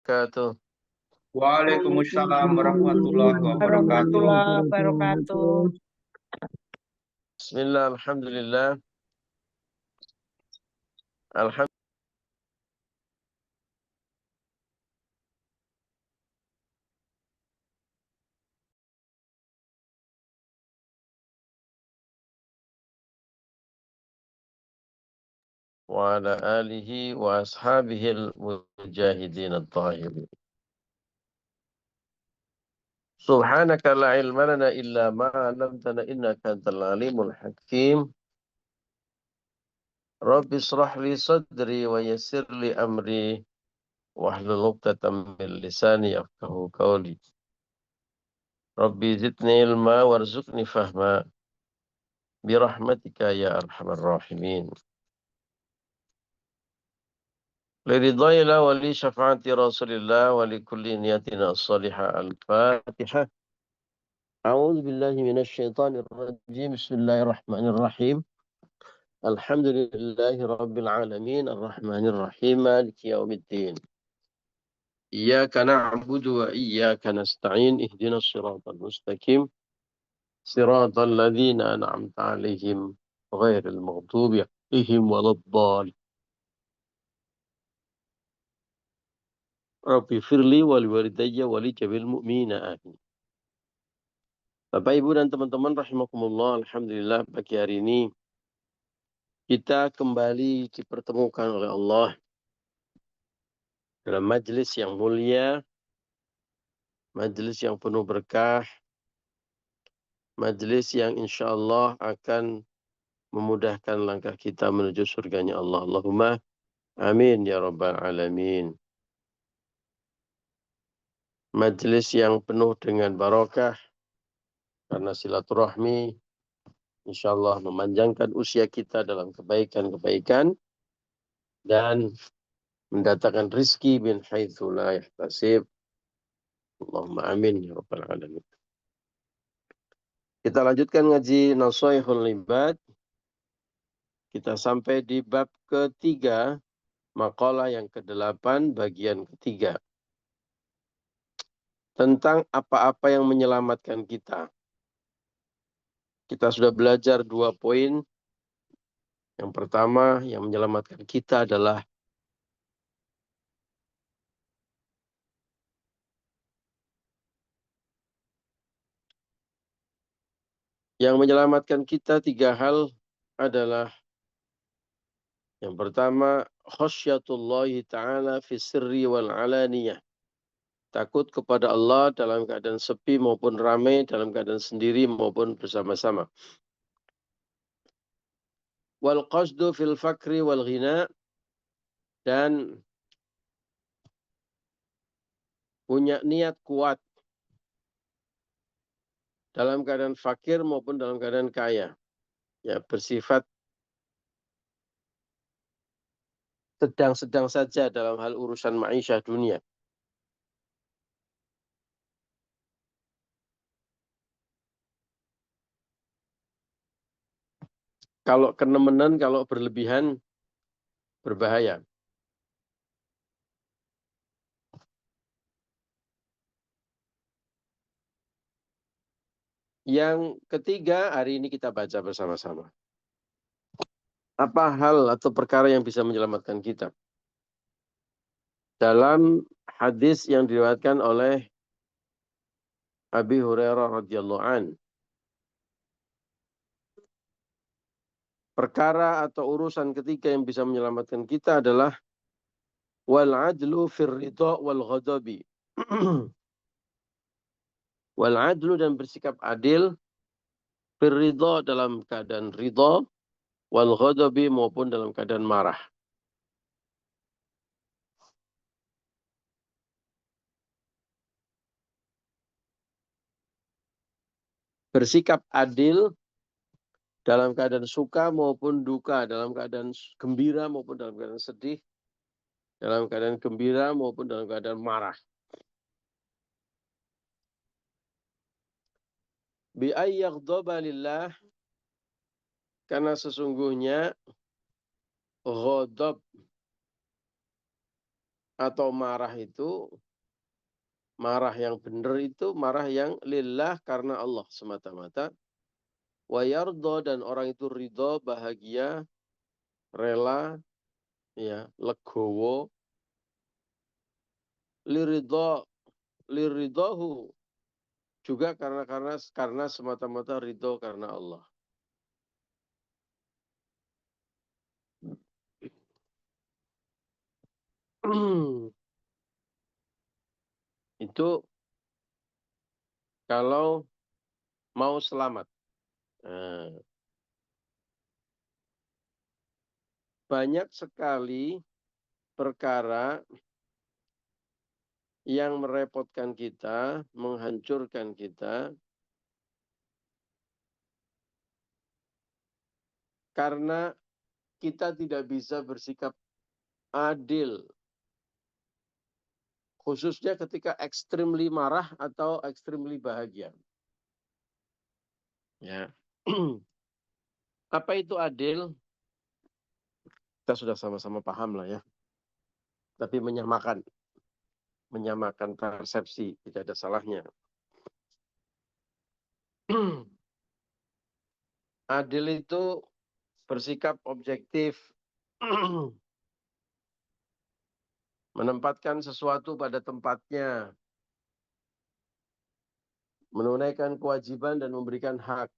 wabarakatuh. Waalaikumsalam warahmatullahi wabarakatuh. Warahmatullahi wabarakatuh. Bismillah, alhamdulillah. Alhamdulillah. Wa ala alihi wa ashabihil mujahidin at-tahirin. Subhanaka la ilma lana illa ma 'allamtana innaka antal alimul hakim. Rabbi israh li sadri wa yassir li amri wahlul 'uqdatam min lisani yafqahu qawli. Rabbi zidni ilma warzuqni fahma birahmatika ya arhamar rahimin. لرضاي الله ولشفاعة رسول الله ولكل نيتنا الصالحة الفاتحة. أعوذ بالله من الشيطان الرجيم. بسم الله الرحمن الرحيم. الحمد لله رب العالمين الرحمن الرحيم مالك يوم الدين. إياك نعبد وإياك نستعين اهدنا الصراط المستقيم صراط الذين أنعمت عليهم غير المغضوب عليهم ولا الضالين. Rabbi firli wali walidayya wali jabil mu'mina amin. Bapak, Ibu, dan teman-teman rahimakumullah, alhamdulillah pagi hari ini kita kembali dipertemukan oleh Allah dalam majelis yang mulia, majelis yang penuh berkah, majelis yang insya Allah akan memudahkan langkah kita menuju surganya Allah. Allahumma amin ya rabbal alamin. Majelis yang penuh dengan barakah karena silaturahmi insya Allah memanjangkan usia kita dalam kebaikan-kebaikan dan mendatangkan rizki min haitsu la yahtasib. Allahumma amin ya rabbal alamin. Kita lanjutkan ngaji Nasaihul Ibad. Kita sampai di bab ketiga, makalah yang ke-8 bagian ketiga. Tentang apa-apa yang menyelamatkan kita. Kita sudah belajar 2 poin. Yang pertama yang menyelamatkan kita adalah tiga hal adalah yang pertama, khasyatullahi ta'ala fi sirri wal alaniyah. Takut kepada Allah dalam keadaan sepi maupun ramai, dalam keadaan sendiri maupun bersama-sama. Wal qasdu fil fakri wal ghina, dan punya niat kuat dalam keadaan fakir maupun dalam keadaan kaya. Ya, bersifat sedang-sedang saja dalam hal urusan ma'isyah dunia. Kalau kenemenan, kalau berlebihan, berbahaya. Yang ketiga, hari ini kita baca bersama-sama. Apa hal atau perkara yang bisa menyelamatkan kita? Dalam hadis yang diriwayatkan oleh Abi Hurairah radhiyallahu an, perkara atau urusan ketiga yang bisa menyelamatkan kita adalah wal adlu fir ridha wal ghadabi. Wal adlu, dan bersikap adil, fir ridha, dalam keadaan ridha, wal ghadabi, maupun dalam keadaan marah. Bersikap adil dalam keadaan suka maupun duka, dalam keadaan gembira maupun dalam keadaan sedih, dalam keadaan gembira maupun dalam keadaan marah. Bi ayyaghdaba lillah, karena sesungguhnya ghadab atau marah itu, marah yang benar itu marah yang lillah karena Allah semata-mata. Wa yardha, dan orang itu ridho, bahagia, rela, ya, legowo, liridhahu, juga karena semata-mata ridho karena Allah. Itu kalau mau selamat. Nah, banyak sekali perkara yang merepotkan kita, menghancurkan kita, karena kita tidak bisa bersikap adil. Khususnya ketika extremely marah atau extremely bahagia. Ya. Apa itu adil? Kita sudah sama-sama paham lah ya. Tapi menyamakan persepsi, tidak ada salahnya. Adil itu bersikap objektif, menempatkan sesuatu pada tempatnya, menunaikan kewajiban dan memberikan hak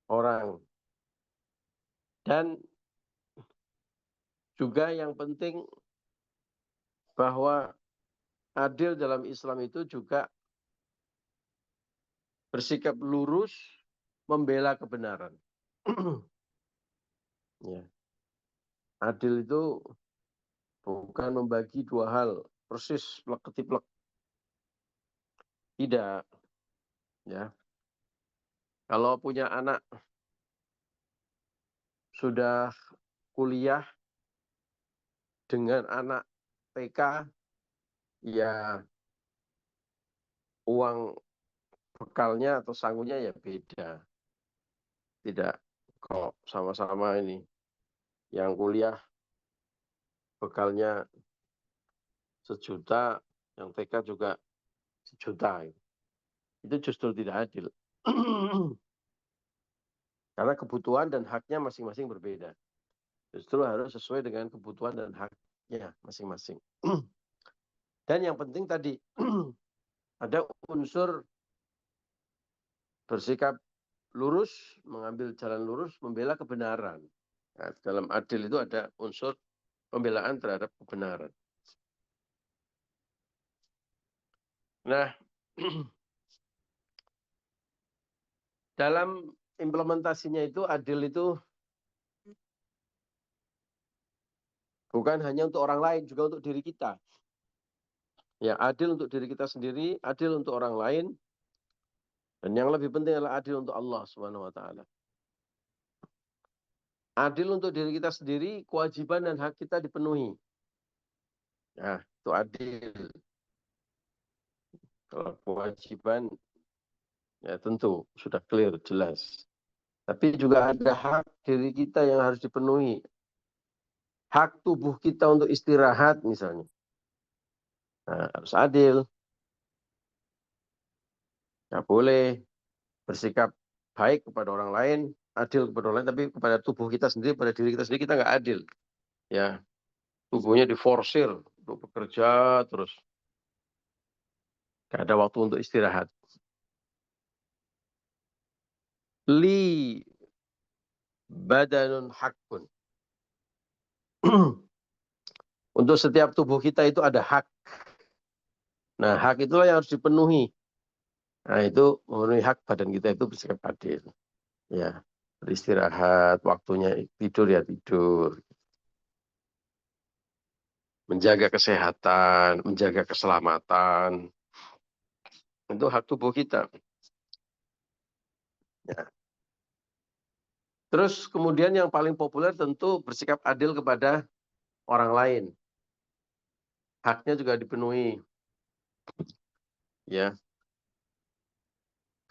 orang. Dan juga yang penting bahwa adil dalam Islam itu juga bersikap lurus, membela kebenaran. Ya. Adil itu bukan membagi dua hal, persis plek-ketiplek. Tidak. Ya. Kalau punya anak sudah kuliah dengan anak TK, ya uang bekalnya atau sangunya ya beda. Tidak kok sama-sama ini. Yang kuliah bekalnya 1 juta, yang TK juga 1 juta. Itu justru tidak adil. Karena kebutuhan dan haknya masing-masing berbeda. Justru harus sesuai dengan kebutuhan dan haknya masing-masing. Dan yang penting tadi, ada unsur bersikap lurus, mengambil jalan lurus, membela kebenaran. Nah, dalam adil itu ada unsur pembelaan terhadap kebenaran. Nah, dalam implementasinya itu adil itu bukan hanya untuk orang lain, juga untuk diri kita. Ya, adil untuk diri kita sendiri, adil untuk orang lain, dan yang lebih penting adalah adil untuk Allah Subhanahu wa taala. Adil untuk diri kita sendiri, kewajiban dan hak kita dipenuhi. Nah, itu adil. Kalau kewajiban, ya tentu sudah clear, jelas. Tapi juga ada hak diri kita yang harus dipenuhi. Hak tubuh kita untuk istirahat misalnya. Nah, harus adil. Nggak boleh bersikap baik kepada orang lain, adil kepada orang lain, tapi kepada tubuh kita sendiri, pada diri kita sendiri kita nggak adil. Ya, tubuhnya diforsir untuk bekerja terus. Nggak ada waktu untuk istirahat. Li badanun hakun. Untuk setiap tubuh kita itu ada hak. Nah, hak itulah yang harus dipenuhi. Nah, itu memenuhi hak badan kita itu bersikap adil. Ya, beristirahat, waktunya tidur ya tidur. Menjaga kesehatan, menjaga keselamatan. Itu hak tubuh kita. Ya. Terus kemudian yang paling populer tentu bersikap adil kepada orang lain. Haknya juga dipenuhi. Ya.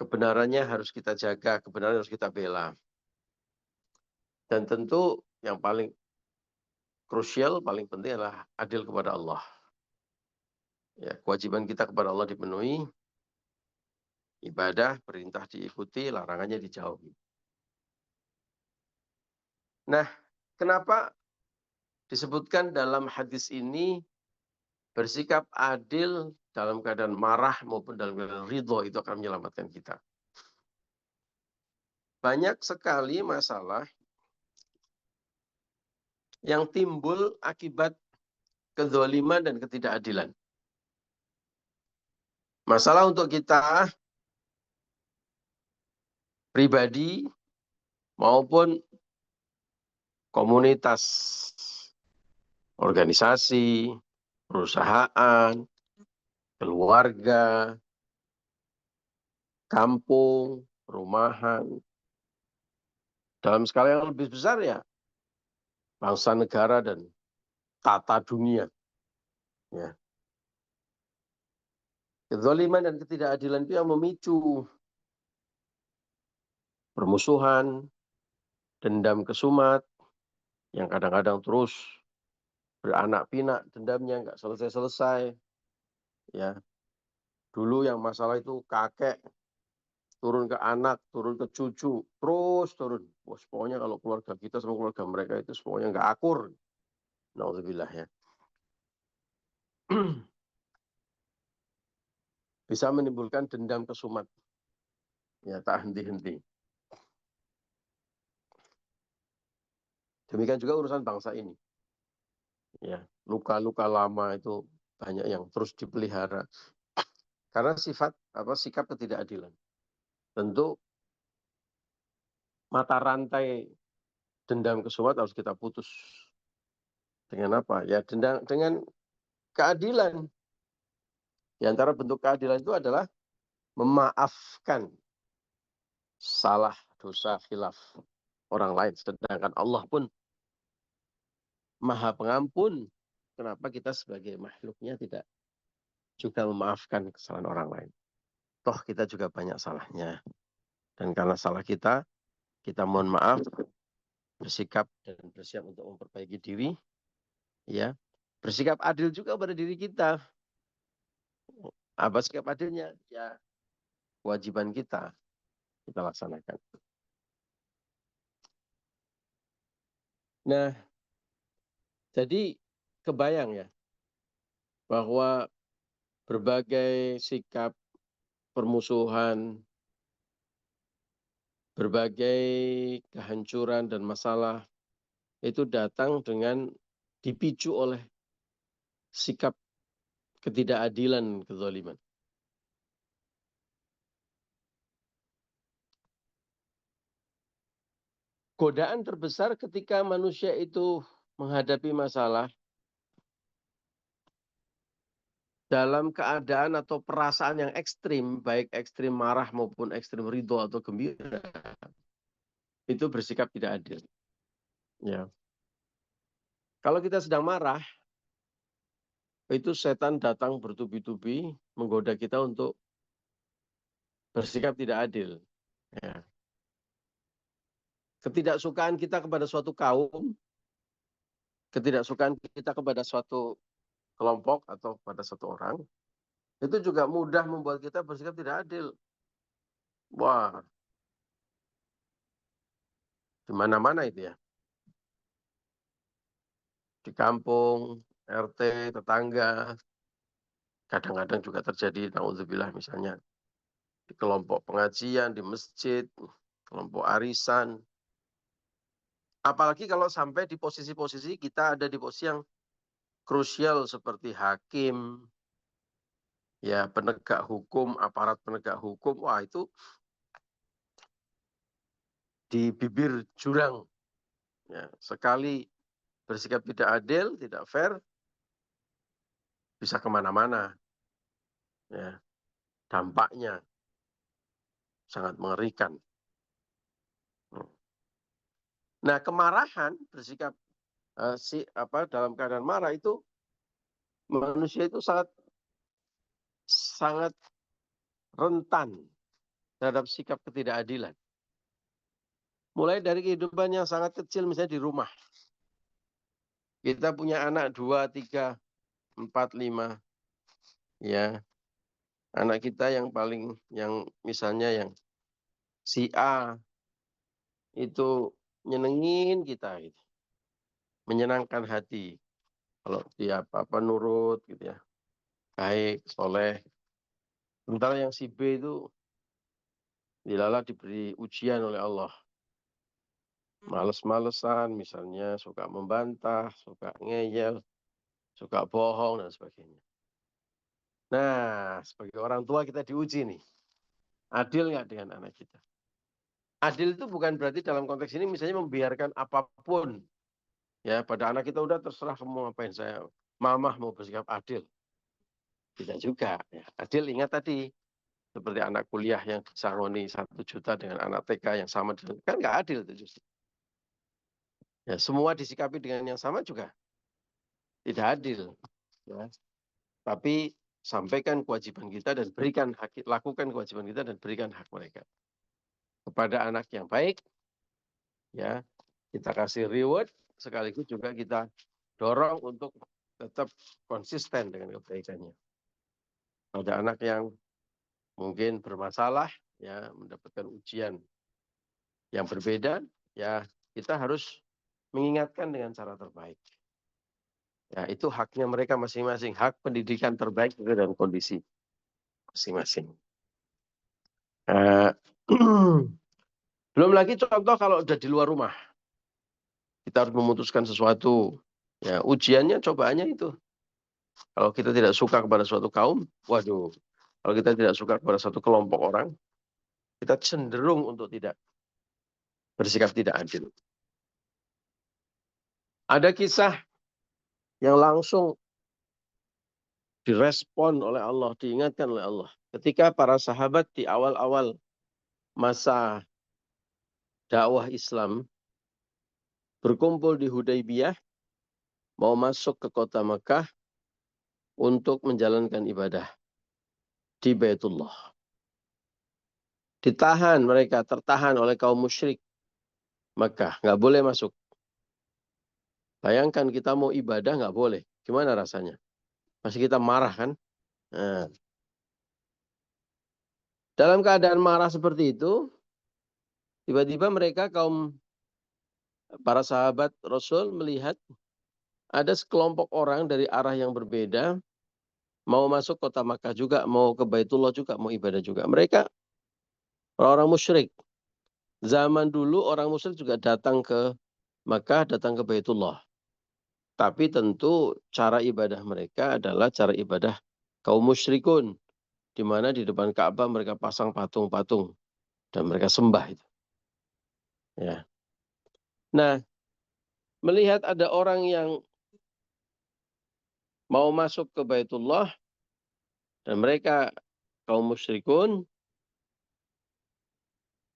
Kebenarannya harus kita jaga, kebenaran harus kita bela. Dan tentu yang paling krusial, paling penting adalah adil kepada Allah. Ya, kewajiban kita kepada Allah dipenuhi, ibadah, perintah diikuti, larangannya dijauhi. Nah, kenapa disebutkan dalam hadis ini bersikap adil dalam keadaan marah maupun dalam keadaan ridho itu akan menyelamatkan kita. Banyak sekali masalah yang timbul akibat kezaliman dan ketidakadilan. Masalah untuk kita pribadi maupun komunitas, organisasi, perusahaan, keluarga, kampung, perumahan. Dalam skala yang lebih besar ya, bangsa negara dan tata dunia. Ya. Kezaliman dan ketidakadilan itu yang memicu permusuhan, dendam kesumat, yang kadang-kadang terus beranak pinak, dendamnya nggak selesai-selesai. Ya. Dulu yang masalah itu kakek, turun ke anak, turun ke cucu, terus turun. Wah, pokoknya kalau keluarga kita sama keluarga mereka itu semuanya nggak akur. Nauzubillah ya. Bisa menimbulkan dendam kesumat. Ya, tak henti-henti. Demikian juga urusan bangsa ini. Ya, luka-luka lama itu banyak yang terus dipelihara. Karena sikap ketidakadilan. Tentu mata rantai dendam kesumat harus kita putus. Dengan apa? Ya, dengan keadilan. Di antara bentuk keadilan itu adalah memaafkan salah, dosa, khilaf orang lain. Sedangkan Allah pun Maha Pengampun. Kenapa kita sebagai makhluknya tidak juga memaafkan kesalahan orang lain? Toh kita juga banyak salahnya. Dan karena salah kita mohon maaf, bersikap dan bersiap untuk memperbaiki diri. Ya, bersikap adil juga pada diri kita. Apa sikap adilnya? Ya, kewajiban kita laksanakan. Nah, jadi kebayang ya bahwa berbagai sikap permusuhan, berbagai kehancuran dan masalah itu datang dengan dipicu oleh sikap ketidakadilan, kezaliman. Godaan terbesar ketika manusia itu menghadapi masalah dalam keadaan atau perasaan yang ekstrim, baik ekstrim marah maupun ekstrim ridho atau gembira, itu bersikap tidak adil. Ya. Kalau kita sedang marah, itu setan datang bertubi-tubi menggoda kita untuk bersikap tidak adil. Ya. Ketidaksukaan kita kepada suatu kaum, ketidaksukaan kita kepada suatu kelompok atau pada satu orang, itu juga mudah membuat kita bersikap tidak adil. Wah, di mana-mana itu ya. Di kampung, RT, tetangga, kadang-kadang juga terjadi, naudzubillah misalnya, di kelompok pengajian, di masjid, kelompok arisan. Apalagi kalau sampai di posisi-posisi kita ada di posisi yang krusial seperti hakim, ya penegak hukum, aparat penegak hukum, wah itu di bibir jurang. Ya, sekali bersikap tidak adil, tidak fair, bisa kemana-mana. Ya, dampaknya sangat mengerikan. Nah, kemarahan bersikap dalam keadaan marah itu manusia itu sangat rentan terhadap sikap ketidakadilan. Mulai dari kehidupan yang sangat kecil, misalnya di rumah. Kita punya anak 2, 3, 4, 5. Ya, anak kita yang paling, yang misalnya yang si A itu nyenengin kita, gitu. Menyenangkan hati. Kalau dia apa-apa nurut gitu ya. Baik, soleh. Sementara yang si B itu dilala diberi ujian oleh Allah. Males-malesan misalnya, suka membantah, suka ngeyel, suka bohong dan sebagainya. Nah, sebagai orang tua kita diuji nih. Adil nggak dengan anak kita? Adil itu bukan berarti dalam konteks ini misalnya membiarkan apapun. Ya, pada anak kita udah terserah kamu ngapain, saya mamah mau bersikap adil. Tidak juga. Ya. Adil ingat tadi, seperti anak kuliah yang disangoni 1 juta dengan anak TK yang sama. Kan nggak adil itu justru. Ya, semua disikapi dengan yang sama juga tidak adil. Ya. Tapi sampaikan kewajiban kita dan berikan hak, lakukan kewajiban kita dan berikan hak mereka. Kepada anak yang baik, ya kita kasih reward, sekaligus juga kita dorong untuk tetap konsisten dengan kebaikannya. Pada anak yang mungkin bermasalah, ya mendapatkan ujian yang berbeda, ya kita harus mengingatkan dengan cara terbaik. Ya itu haknya mereka masing-masing, hak pendidikan terbaik dan kondisi masing-masing. Belum lagi contoh kalau udah di luar rumah, kita harus memutuskan sesuatu. Ya ujiannya, cobaannya itu. Kalau kita tidak suka kepada suatu kaum, waduh. Kalau kita tidak suka kepada satu kelompok orang, kita cenderung untuk tidak bersikap tidak adil. Ada kisah yang langsung direspon oleh Allah, diingatkan oleh Allah. Ketika para sahabat di awal-awal masa dakwah Islam berkumpul di Hudaybiyah, mau masuk ke kota Mekah untuk menjalankan ibadah di Baitullah. Ditahan mereka, tertahan oleh kaum musyrik Mekah, nggak boleh masuk. Bayangkan kita mau ibadah nggak boleh, gimana rasanya? Masih kita marah kan? Nah, dalam keadaan marah seperti itu, tiba-tiba mereka para sahabat Rasul melihat ada sekelompok orang dari arah yang berbeda mau masuk kota Makkah juga, mau ke Baitullah juga, mau ibadah juga. Mereka orang-orang musyrik. Zaman dulu orang musyrik juga datang ke Makkah, datang ke Baitullah. Tapi tentu cara ibadah mereka adalah cara ibadah kaum musyrikun, di mana di depan Ka'bah mereka pasang patung-patung dan mereka sembah itu. Ya. Nah, melihat ada orang yang mau masuk ke Baitullah dan mereka kaum musyrikun,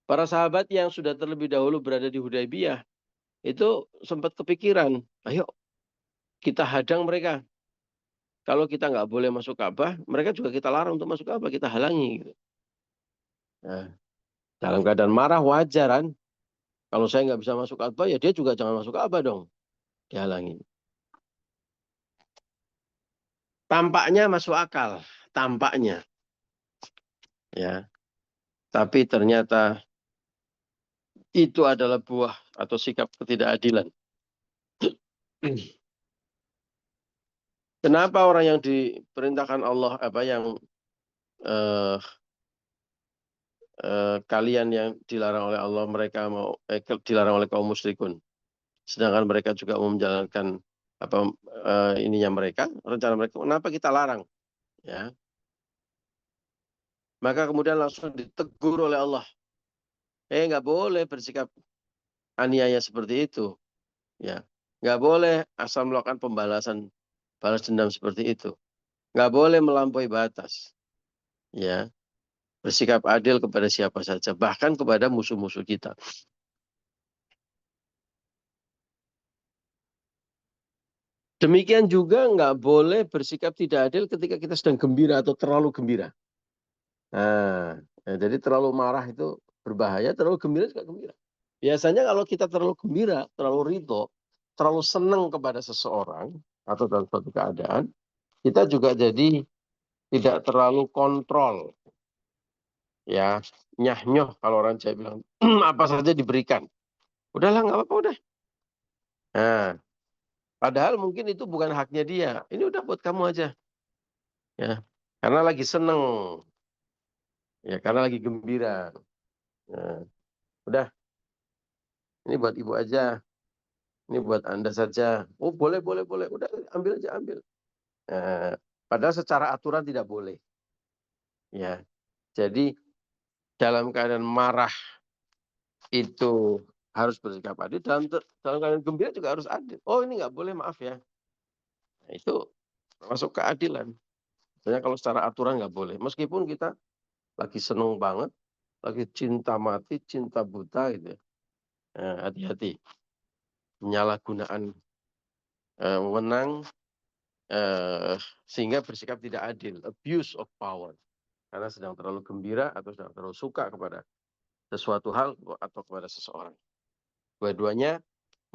para sahabat yang sudah terlebih dahulu berada di Hudaybiyah itu sempat kepikiran, ayo kita hadang mereka. Kalau kita nggak boleh masuk Ka'bah, mereka juga kita larang untuk masuk Ka'bah, kita halangi. Gitu. Nah, dalam keadaan marah wajar kan? Kalau saya nggak bisa masuk Ka'bah, ya dia juga jangan masuk Ka'bah dong, dihalangi. Tampaknya masuk akal, tampaknya, ya. Tapi ternyata itu adalah buah atau sikap ketidakadilan. Kenapa orang yang diperintahkan Allah eh, kalian yang dilarang oleh Allah mereka mau dilarang oleh kaum musyrikun, sedangkan mereka juga mau menjalankan ininya mereka, rencana mereka, kenapa kita larang? Ya, maka kemudian langsung ditegur oleh Allah, nggak boleh bersikap aniaya seperti itu, ya, nggak boleh asal melakukan pembalasan balas dendam seperti itu, nggak boleh melampaui batas, ya. Bersikap adil kepada siapa saja, bahkan kepada musuh-musuh kita. Demikian juga nggak boleh bersikap tidak adil ketika kita sedang gembira atau terlalu gembira. Nah, jadi terlalu marah itu berbahaya, terlalu gembira juga gembira. Biasanya kalau kita terlalu gembira, terlalu ridho, terlalu senang kepada seseorang atau dalam suatu keadaan, kita juga jadi tidak terlalu kontrol. Ya, nyah-nyoh kalau orang Jawa bilang, apa saja diberikan. Udahlah, nggak apa-apa, udah. Nah, padahal mungkin itu bukan haknya dia. Ini udah buat kamu aja. Ya, karena lagi seneng. Ya, karena lagi gembira. Nah, udah, ini buat ibu aja. Ini buat Anda saja. Oh, boleh, boleh, boleh. Udah, ambil aja, ambil. Nah, padahal secara aturan tidak boleh. Ya, jadi dalam keadaan marah itu harus bersikap adil. Dalam keadaan gembira juga harus adil. Oh, ini nggak boleh, maaf ya. Nah, itu masuk keadilan. Misalnya kalau secara aturan nggak boleh. Meskipun kita lagi seneng banget, lagi cinta mati, cinta buta gitu ya. Nah, hati-hati. Penyalahgunaan wewenang sehingga bersikap tidak adil. Abuse of power. Karena sedang terlalu gembira atau sedang terlalu suka kepada sesuatu hal atau kepada seseorang. Dua-duanya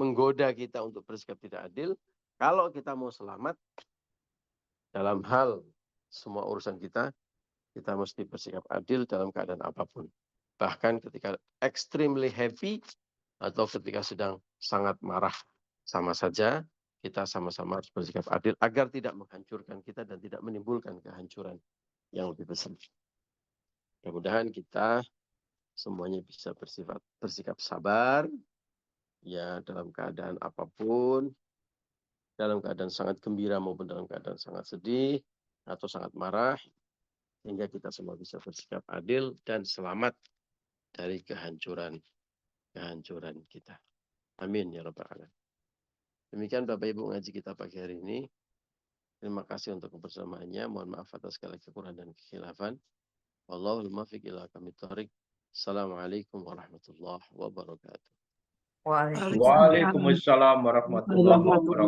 menggoda kita untuk bersikap tidak adil. Kalau kita mau selamat dalam hal semua urusan kita mesti bersikap adil dalam keadaan apapun. Bahkan ketika extremely happy atau ketika sedang sangat marah, sama saja kita sama-sama harus bersikap adil agar tidak menghancurkan kita dan tidak menimbulkan kehancuran yang lebih besar. Mudah-mudahan kita semuanya bisa bersikap sabar, ya, dalam keadaan apapun, dalam keadaan sangat gembira maupun dalam keadaan sangat sedih atau sangat marah, sehingga kita semua bisa bersikap adil dan selamat dari kehancuran kita. Amin ya rabbal alamin. Demikian Bapak Ibu ngaji kita pagi hari ini. Terima kasih untuk kebersamaannya. Mohon maaf atas segala kekurangan dan kekhilafan. Wallahul muwaffiq ila aqwamit thoriq. Assalamualaikum warahmatullahi wabarakatuh. Waalaikumsalam warahmatullahi wabarakatuh.